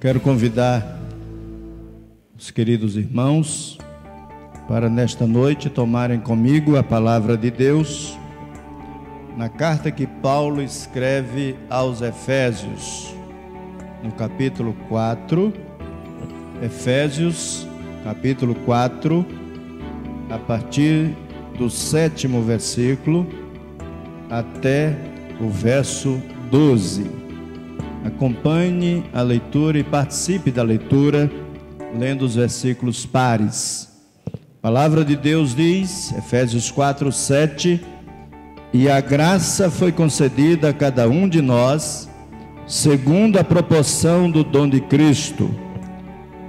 Quero convidar os queridos irmãos para nesta noite tomarem comigo a palavra de Deus na carta que Paulo escreve aos Efésios, no capítulo 4, Efésios, capítulo 4, a partir do 7º versículo até o verso 12. Acompanhe a leitura e participe da leitura, lendo os versículos pares. A palavra de Deus diz, Efésios 4, 7: E a graça foi concedida a cada um de nós, segundo a proporção do dom de Cristo.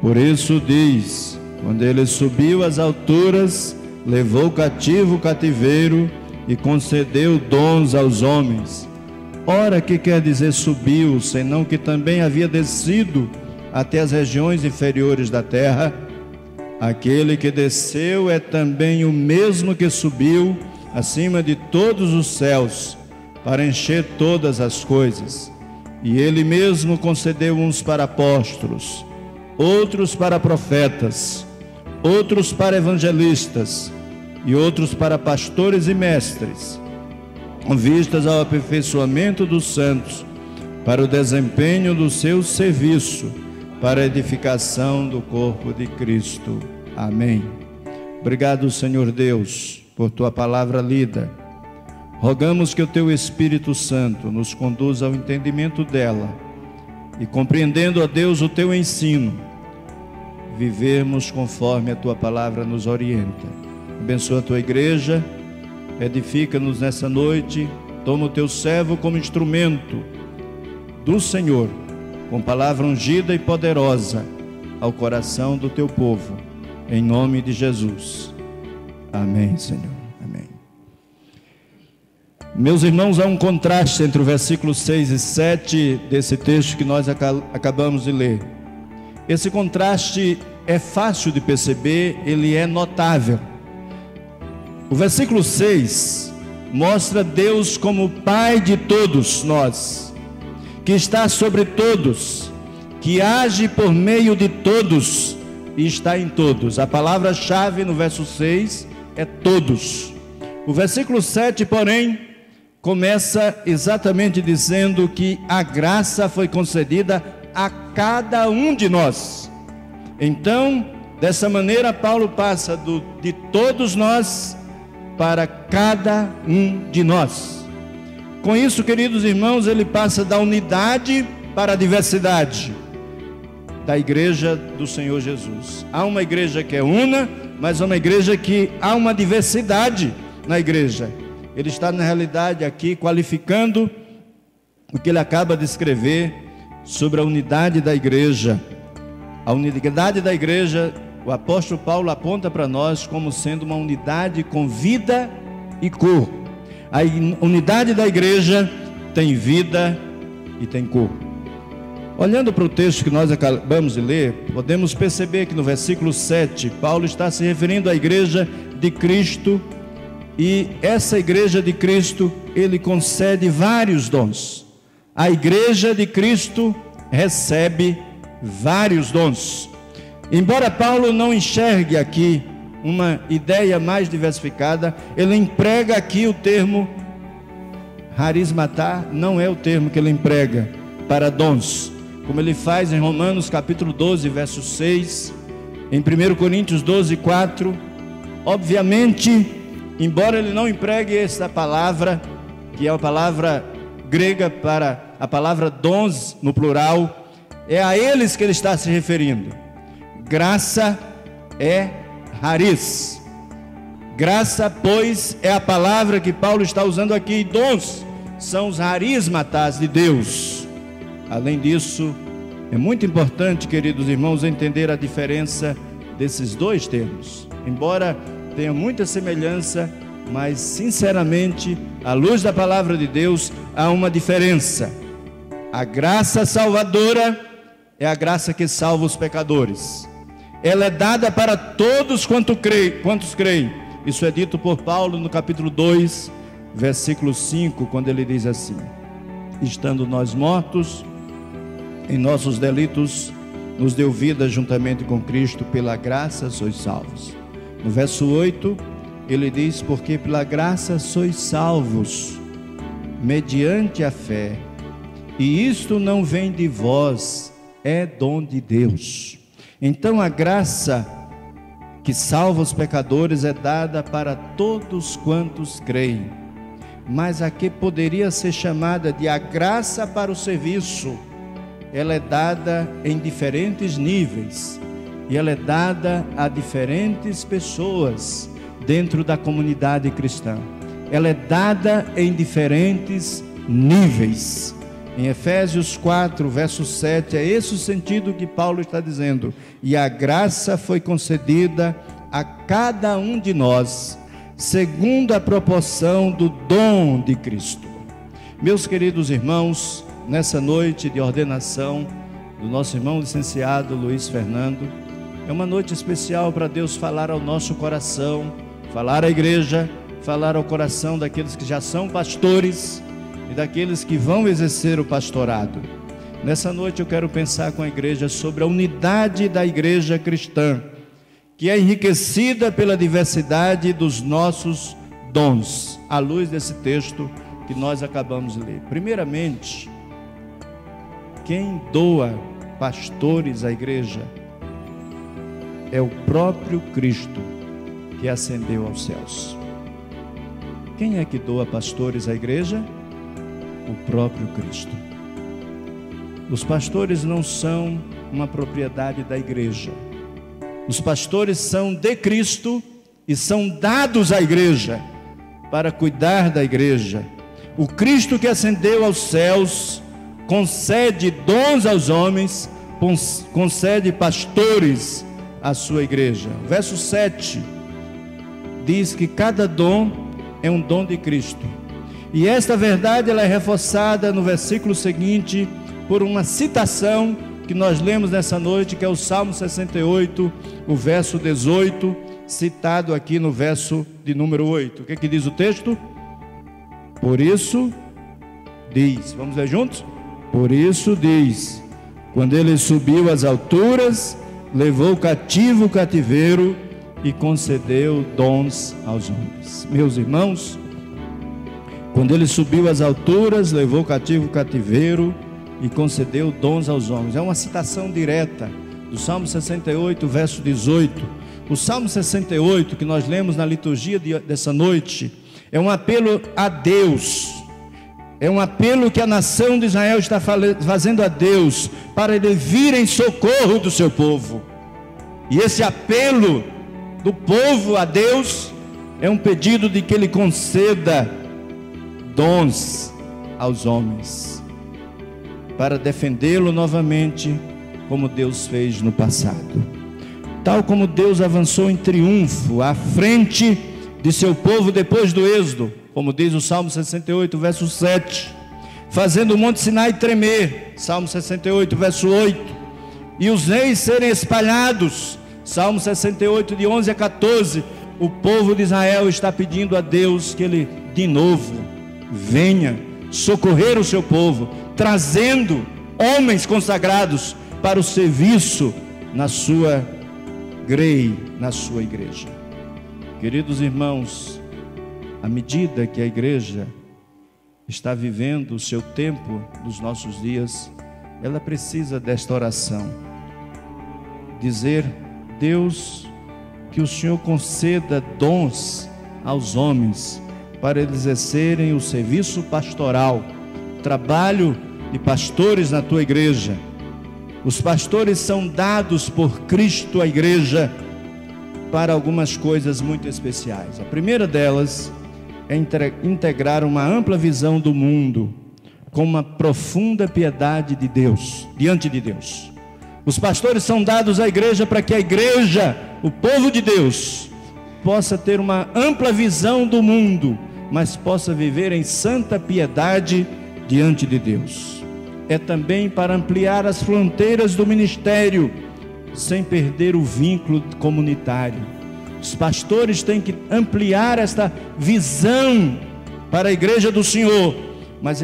Por isso diz, quando ele subiu às alturas, levou cativo o cativeiro e concedeu dons aos homens. Ora, que quer dizer subiu, senão que também havia descido até as regiões inferiores da terra? Aquele que desceu é também o mesmo que subiu acima de todos os céus, para encher todas as coisas. E ele mesmo concedeu uns para apóstolos, outros para profetas, outros para evangelistas, e outros para pastores e mestres, com vistas ao aperfeiçoamento dos santos, para o desempenho do seu serviço, para a edificação do corpo de Cristo. Amém. Obrigado, Senhor Deus, por tua palavra lida. Rogamos que o teu Espírito Santo nos conduza ao entendimento dela e, compreendendo, ó Deus, o teu ensino, vivermos conforme a tua palavra nos orienta. Abençoa a tua igreja, edifica-nos nessa noite, toma o teu servo como instrumento do Senhor, com palavra ungida e poderosa ao coração do teu povo, em nome de Jesus. Amém, Senhor. Amém. Meus irmãos, há um contraste entre o versículo 6 e 7 desse texto que nós acabamos de ler. Esse contraste é fácil de perceber, ele é notável. O versículo 6 mostra Deus como Pai de todos nós, que está sobre todos, que age por meio de todos e está em todos. A palavra-chave no verso 6 é todos. O versículo 7, porém, começa exatamente dizendo que a graça foi concedida a cada um de nós. Então, dessa maneira, Paulo passa de todos nós para cada um de nós. Com isso, queridos irmãos, ele passa da unidade para a diversidade da igreja do Senhor Jesus. Há uma igreja que é una, mas é uma igreja que há uma diversidade na igreja. Ele está, na realidade, aqui qualificando o que ele acaba de escrever sobre a unidade da igreja. A unidade da igreja, o apóstolo Paulo aponta para nós como sendo uma unidade com vida e corpo. A unidade da igreja tem vida e tem corpo. Olhando para o texto que nós acabamos de ler, podemos perceber que no versículo 7, Paulo está se referindo à igreja de Cristo, e essa igreja de Cristo, ele concede vários dons. A igreja de Cristo recebe vários dons. Embora Paulo não enxergue aqui uma ideia mais diversificada, ele emprega aqui o termo harismatá, não é o termo que ele emprega para dons, como ele faz em Romanos capítulo 12, verso 6, em 1 Coríntios 12, 4. Obviamente, embora ele não empregue essa palavra, que é a palavra grega para a palavra dons no plural, é a eles que ele está se referindo. Graça é haris. Graça, pois, é a palavra que Paulo está usando aqui. E dons são os harismatás de Deus. Além disso, é muito importante, queridos irmãos, entender a diferença desses dois termos. Embora tenha muita semelhança, mas sinceramente, à luz da palavra de Deus, há uma diferença. A graça salvadora é a graça que salva os pecadores. Ela é dada para todos quantos creem. Isso é dito por Paulo no capítulo 2, versículo 5, quando ele diz assim: estando nós mortos em nossos delitos nos deu vida juntamente com Cristo, pela graça sois salvos. No verso 8, ele diz: porque pela graça sois salvos, mediante a fé, e isto não vem de vós, é dom de Deus. Então a graça que salva os pecadores é dada para todos quantos creem, mas a que poderia ser chamada de a graça para o serviço, ela é dada em diferentes níveis, e ela é dada a diferentes pessoas dentro da comunidade cristã. Ela é dada em diferentes níveis. Em Efésios 4, verso 7, é esse o sentido que Paulo está dizendo: e a graça foi concedida a cada um de nós, segundo a proporção do dom de Cristo. Meus queridos irmãos, nessa noite de ordenação do nosso irmão licenciado Luiz Fernando, é uma noite especial para Deus falar ao nosso coração, falar à igreja, falar ao coração daqueles que já são pastores e daqueles que vão exercer o pastorado. Nessa noite eu quero pensar com a igreja sobre a unidade da igreja cristã, que é enriquecida pela diversidade dos nossos dons, à luz desse texto que nós acabamos de ler. Primeiramente, quem doa pastores à igreja é o próprio Cristo, que ascendeu aos céus. Quem é que doa pastores à igreja? O próprio Cristo. Os pastores não são uma propriedade da igreja. Os pastores são de Cristo e são dados à igreja para cuidar da igreja. O Cristo que ascendeu aos céus concede dons aos homens, concede pastores à sua igreja. O verso 7 diz que cada dom é um dom de Cristo. E esta verdade ela é reforçada no versículo seguinte por uma citação que nós lemos nessa noite, que é o Salmo 68, o verso 18, citado aqui no verso de número 8. O que diz o texto? Por isso diz, vamos ler juntos? Por isso diz: quando ele subiu às alturas, levou cativo o cativeiro e concedeu dons aos homens. Meus irmãos, quando ele subiu às alturas, levou cativo o cativeiro e concedeu dons aos homens. É uma citação direta do Salmo 68, verso 18. O Salmo 68, que nós lemos na liturgia dessa noite, é um apelo a Deus. É um apelo que a nação de Israel está fazendo a Deus, para ele vir em socorro do seu povo. E esse apelo do povo a Deus é um pedido de que ele conceda dons aos homens, para defendê-lo novamente, como Deus fez no passado. Tal como Deus avançou em triunfo à frente de seu povo depois do êxodo, como diz o Salmo 68, verso 7, fazendo o monte Sinai tremer, Salmo 68, verso 8, e os reis serem espalhados, Salmo 68, de 11 a 14, o povo de Israel está pedindo a Deus que ele, de novo, venha socorrer o seu povo, trazendo homens consagrados para o serviço na sua grei, na sua igreja. Queridos irmãos, à medida que a igreja está vivendo o seu tempo dos nossos dias, ela precisa desta oração. Dizer: Deus, que o Senhor conceda dons aos homens para eles exercerem o serviço pastoral, trabalho de pastores na tua igreja. Os pastores são dados por Cristo à igreja para algumas coisas muito especiais. A primeira delas é integrar uma ampla visão do mundo com uma profunda piedade de Deus, diante de Deus. Os pastores são dados à igreja para que a igreja, o povo de Deus, possa ter uma ampla visão do mundo, mas possa viver em santa piedade diante de Deus. É também para ampliar as fronteiras do ministério, sem perder o vínculo comunitário. Os pastores têm que ampliar esta visão para a igreja do Senhor, mas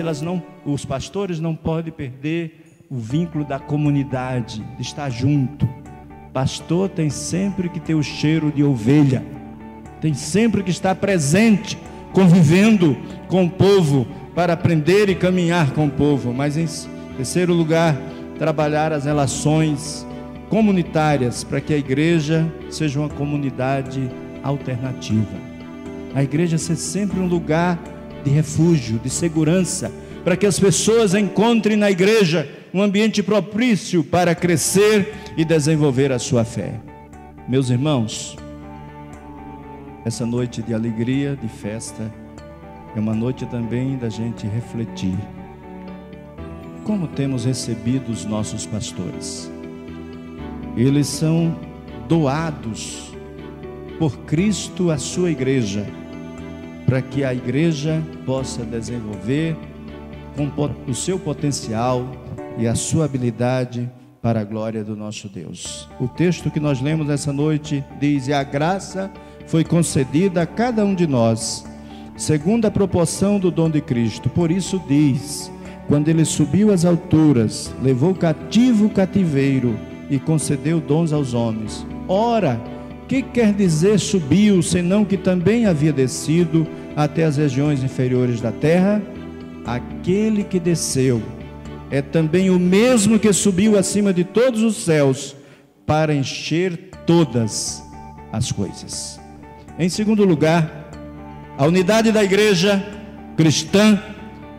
os pastores não podem perder o vínculo da comunidade, de estar junto. Pastor tem sempre que ter o cheiro de ovelha, tem sempre que estar presente, convivendo com o povo, para aprender e caminhar com o povo. Mas em terceiro lugar, trabalhar as relações comunitárias, para que a igreja seja uma comunidade alternativa. A igreja ser sempre um lugar de refúgio, de segurança, para que as pessoas encontrem na igreja um ambiente propício para crescer e desenvolver a sua fé. Meus irmãos, essa noite de alegria, de festa, é uma noite também da gente refletir. Como temos recebido os nossos pastores? Eles são doados por Cristo à sua igreja, para que a igreja possa desenvolver com o seu potencial e a sua habilidade para a glória do nosso Deus. O texto que nós lemos essa noite diz: e a graça foi concedida a cada um de nós, segundo a proporção do dom de Cristo. Por isso diz: quando ele subiu às alturas, levou cativo o cativeiro e concedeu dons aos homens. Ora, que quer dizer subiu, senão que também havia descido até as regiões inferiores da terra? Aquele que desceu é também o mesmo que subiu acima de todos os céus, para encher todas as coisas. Em segundo lugar, a unidade da igreja cristã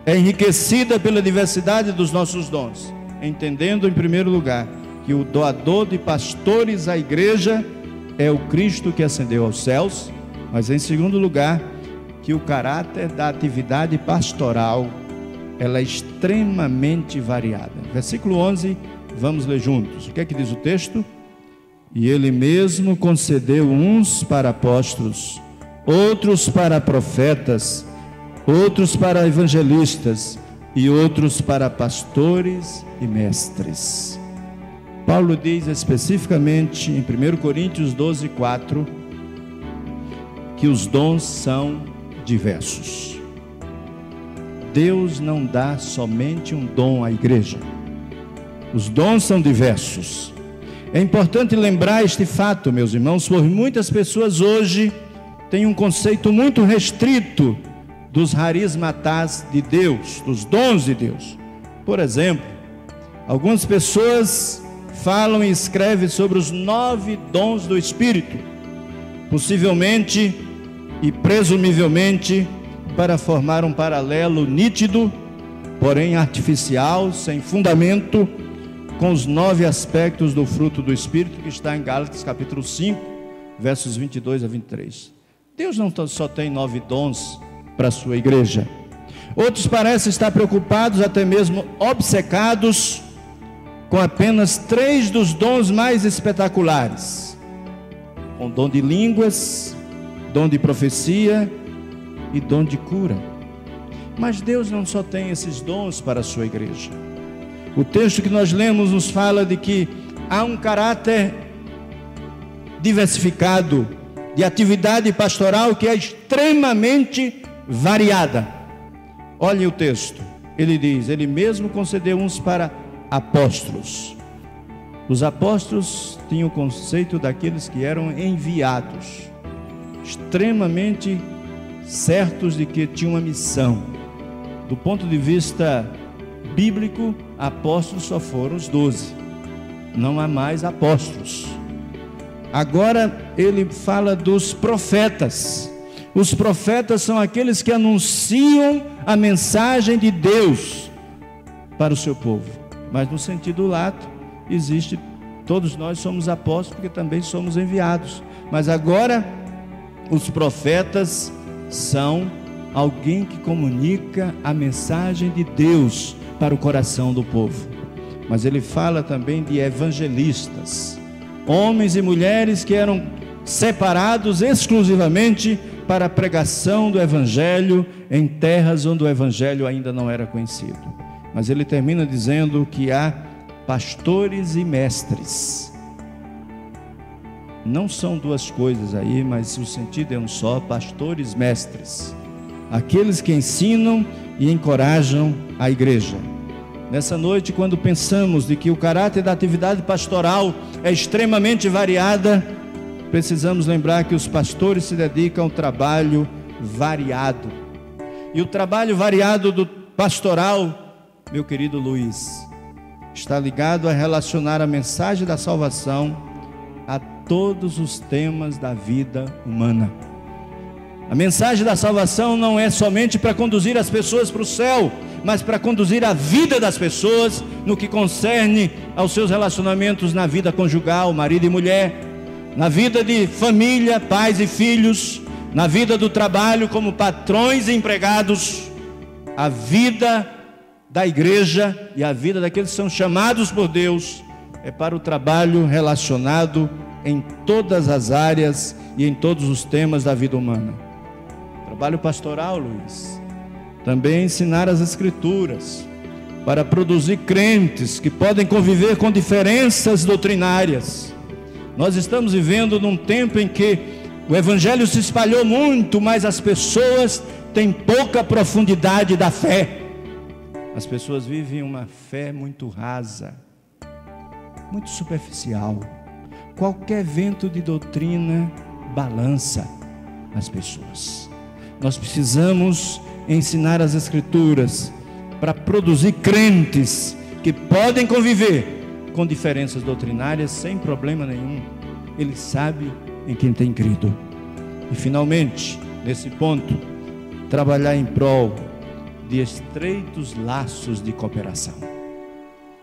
é enriquecida pela diversidade dos nossos dons, entendendo em primeiro lugar que o doador de pastores à igreja é o Cristo que ascendeu aos céus, mas em segundo lugar, que o caráter da atividade pastoral, ela é extremamente variada. Versículo 11, vamos ler juntos. O que é que diz o texto? E ele mesmo concedeu uns para apóstolos, outros para profetas, outros para evangelistas e outros para pastores e mestres. Paulo diz especificamente em 1 Coríntios 12, 4, que os dons são diversos. Deus não dá somente um dom à igreja. Os dons são diversos. É importante lembrar este fato, meus irmãos, pois muitas pessoas hoje têm um conceito muito restrito dos harismatás de Deus, dos dons de Deus. Por exemplo, algumas pessoas falam e escrevem sobre os 9 dons do Espírito, possivelmente e presumivelmente para formar um paralelo nítido, porém artificial, sem fundamento, com os 9 aspectos do fruto do Espírito, que está em Gálatas capítulo 5, versos 22 a 23. Deus não só tem 9 dons para a sua igreja. Outros parecem estar preocupados, até mesmo obcecados, com apenas 3 dos dons mais espetaculares: com dom de línguas, dom de profecia e dom de cura. Mas Deus não só tem esses dons para a sua igreja. O texto que nós lemos nos fala de que há um caráter diversificado de atividade pastoral que é extremamente variada. Olhem o texto, ele diz: ele mesmo concedeu uns para apóstolos. Os apóstolos tinham o conceito daqueles que eram enviados, extremamente certos de que tinham uma missão. Do ponto de vista bíblico, apóstolos só foram os 12, não há mais apóstolos. Agora ele fala dos profetas. Os profetas são aqueles que anunciam a mensagem de Deus para o seu povo. Mas no sentido lato, existe, todos nós somos apóstolos porque também somos enviados. Mas agora, os profetas são alguém que comunica a mensagem de Deus para o coração do povo. Mas ele fala também de evangelistas, homens e mulheres que eram separados exclusivamente para a pregação do evangelho em terras onde o evangelho ainda não era conhecido. Mas ele termina dizendo que há pastores e mestres. Não são duas coisas aí, mas o sentido é um só: pastores e mestres, aqueles que ensinam e encorajam a igreja. Nessa noite, quando pensamos de que o caráter da atividade pastoral é extremamente variada, precisamos lembrar que os pastores se dedicam ao trabalho variado. E o trabalho variado do pastoral, meu querido Luiz, está ligado a relacionar a mensagem da salvação a todos os temas da vida humana. A mensagem da salvação não é somente para conduzir as pessoas para o céu, mas para conduzir a vida das pessoas no que concerne aos seus relacionamentos na vida conjugal, marido e mulher, na vida de família, pais e filhos, na vida do trabalho como patrões e empregados, a vida da igreja e a vida daqueles que são chamados por Deus é para o trabalho relacionado em todas as áreas e em todos os temas da vida humana. Trabalho pastoral, Luiz, também ensinar as Escrituras para produzir crentes que podem conviver com diferenças doutrinárias. Nós estamos vivendo num tempo em que o Evangelho se espalhou muito, mas as pessoas têm pouca profundidade da fé. As pessoas vivem uma fé muito rasa, muito superficial. Qualquer vento de doutrina balança as pessoas. Nós precisamos ensinar as Escrituras para produzir crentes que podem conviver com diferenças doutrinárias sem problema nenhum. Ele sabe em quem tem crido. E finalmente, nesse ponto, trabalhar em prol de estreitos laços de cooperação.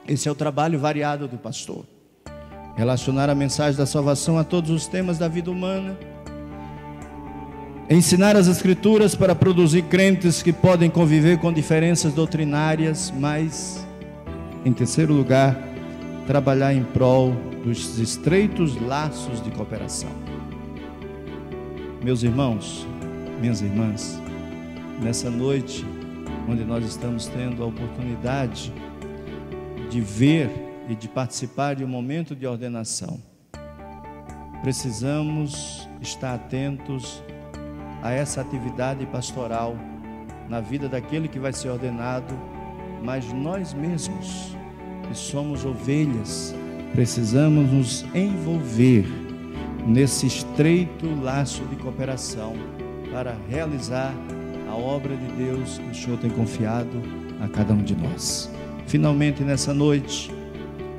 Esse é o trabalho variado do pastor. Relacionar a mensagem da salvação a todos os temas da vida humana, ensinar as Escrituras para produzir crentes que podem conviver com diferenças doutrinárias, mas, em terceiro lugar, trabalhar em prol dos estreitos laços de cooperação. Meus irmãos, minhas irmãs, nessa noite, onde nós estamos tendo a oportunidade de ver e de participar de um momento de ordenação, precisamos estar atentos a essa atividade pastoral na vida daquele que vai ser ordenado, mas nós mesmos, que somos ovelhas, precisamos nos envolver nesse estreito laço de cooperação para realizar a obra de Deus que o Senhor tem confiado a cada um de nós. Finalmente, nessa noite,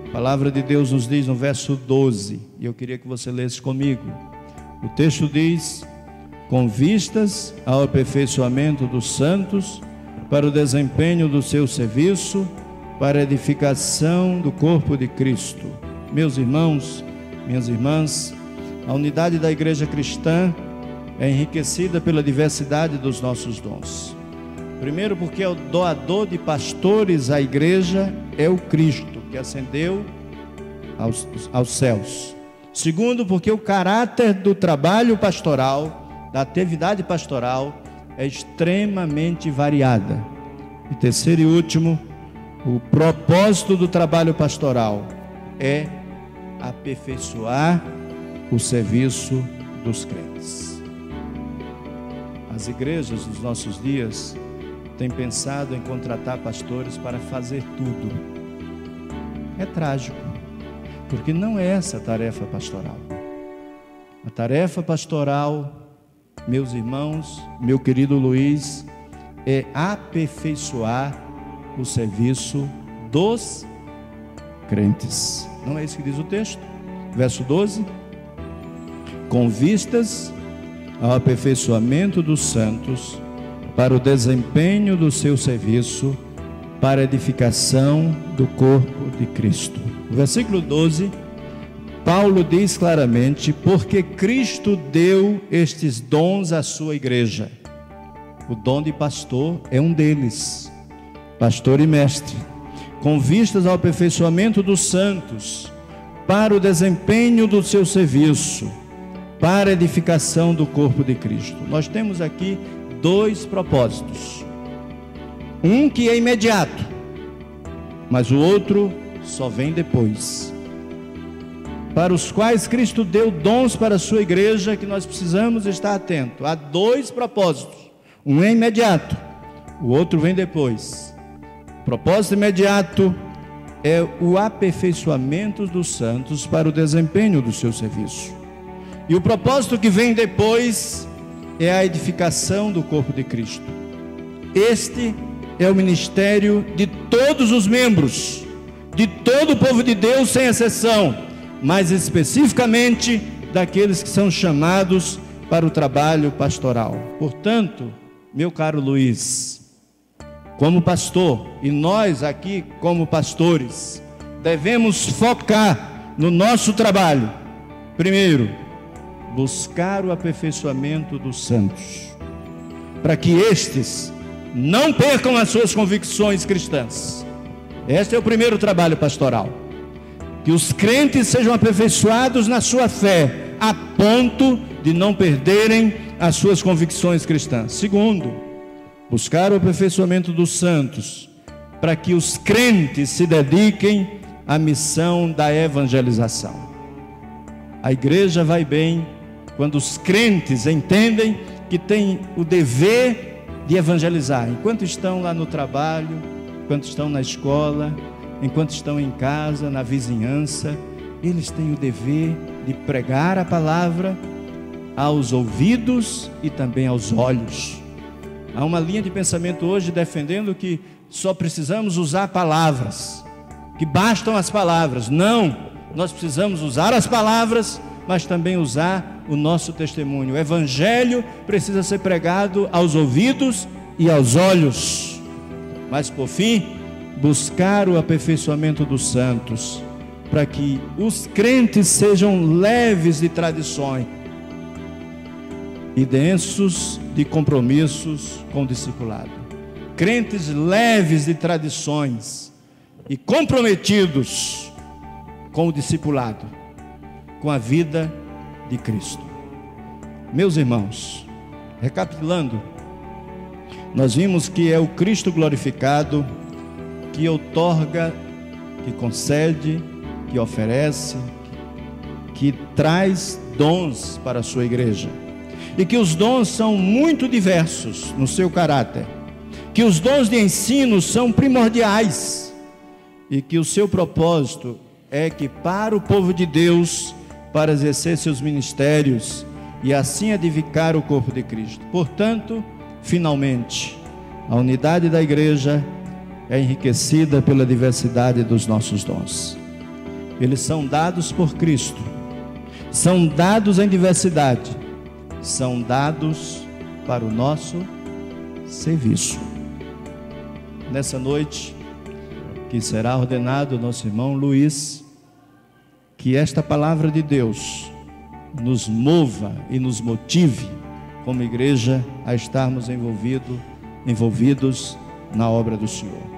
a palavra de Deus nos diz no verso 12, e eu queria que você lesse comigo. O texto diz: com vistas ao aperfeiçoamento dos santos, para o desempenho do seu serviço, para a edificação do corpo de Cristo. Meus irmãos, minhas irmãs, a unidade da igreja cristã é enriquecida pela diversidade dos nossos dons. Primeiro, porque o doador de pastores à igreja é o Cristo, que ascendeu aos céus. Segundo, porque o caráter do trabalho pastoral, da atividade pastoral, é extremamente variada. E terceiro e último, o propósito do trabalho pastoral é aperfeiçoar o serviço dos crentes. As igrejas dos nossos dias têm pensado em contratar pastores para fazer tudo. É trágico, porque não é essa a tarefa pastoral. A tarefa pastoral, meus irmãos, meu querido Luiz, é aperfeiçoar o serviço dos crentes. Não é isso que diz o texto? Verso 12: com vistas ao aperfeiçoamento dos santos, para o desempenho do seu serviço, para a edificação do corpo de Cristo. No versículo 12, Paulo diz claramente: porque Cristo deu estes dons à sua igreja. O dom de pastor é um deles, pastor e mestre, com vistas ao aperfeiçoamento dos santos, para o desempenho do seu serviço, para a edificação do corpo de Cristo. Nós temos aqui dois propósitos. Um que é imediato, mas o outro só vem depois. Para os quais Cristo deu dons para a sua igreja, que nós precisamos estar atentos. Há dois propósitos. Um é imediato, o outro vem depois. propósito imediato é o aperfeiçoamento dos santos para o desempenho do seu serviço. E o propósito que vem depois é a edificação do corpo de Cristo. Este é o ministério de todos os membros, de todo o povo de Deus, sem exceção, mas especificamente daqueles que são chamados para o trabalho pastoral. Portanto, meu caro Luiz, como pastor, e nós aqui como pastores, devemos focar no nosso trabalho. Primeiro, buscar o aperfeiçoamento dos santos, para que estes não percam as suas convicções cristãs. Este é o primeiro trabalho pastoral. Que os crentes sejam aperfeiçoados na sua fé, a ponto de não perderem as suas convicções cristãs. Segundo, buscar o aperfeiçoamento dos santos, para que os crentes se dediquem à missão da evangelização. A igreja vai bem quando os crentes entendem que têm o dever de evangelizar, enquanto estão lá no trabalho, enquanto estão na escola, enquanto estão em casa, na vizinhança. Eles têm o dever de pregar a palavra aos ouvidos e também aos olhos. Há uma linha de pensamento hoje defendendo que só precisamos usar palavras, que bastam as palavras. Não, nós precisamos usar as palavras, mas também usar o nosso testemunho. O evangelho precisa ser pregado aos ouvidos e aos olhos. Mas por fim, buscar o aperfeiçoamento dos santos, para que os crentes sejam leves de tradições e densos de compromissos com o discipulado. Crentes leves de tradições e comprometidos com o discipulado, com a vida de Cristo. Meus irmãos, recapitulando, nós vimos que é o Cristo glorificado que outorga, que concede, que oferece, que traz dons para a sua igreja. E que os dons são muito diversos no seu caráter. Que os dons de ensino são primordiais. E que o seu propósito é que para o povo de Deus, para exercer seus ministérios e assim edificar o corpo de Cristo. Portanto, finalmente, a unidade da igreja é enriquecida pela diversidade dos nossos dons. Eles são dados por Cristo, são dados em diversidade, são dados para o nosso serviço. Nessa noite, que será ordenado nosso irmão Luiz, que esta palavra de Deus nos mova e nos motive como igreja a estarmos envolvidos na obra do Senhor.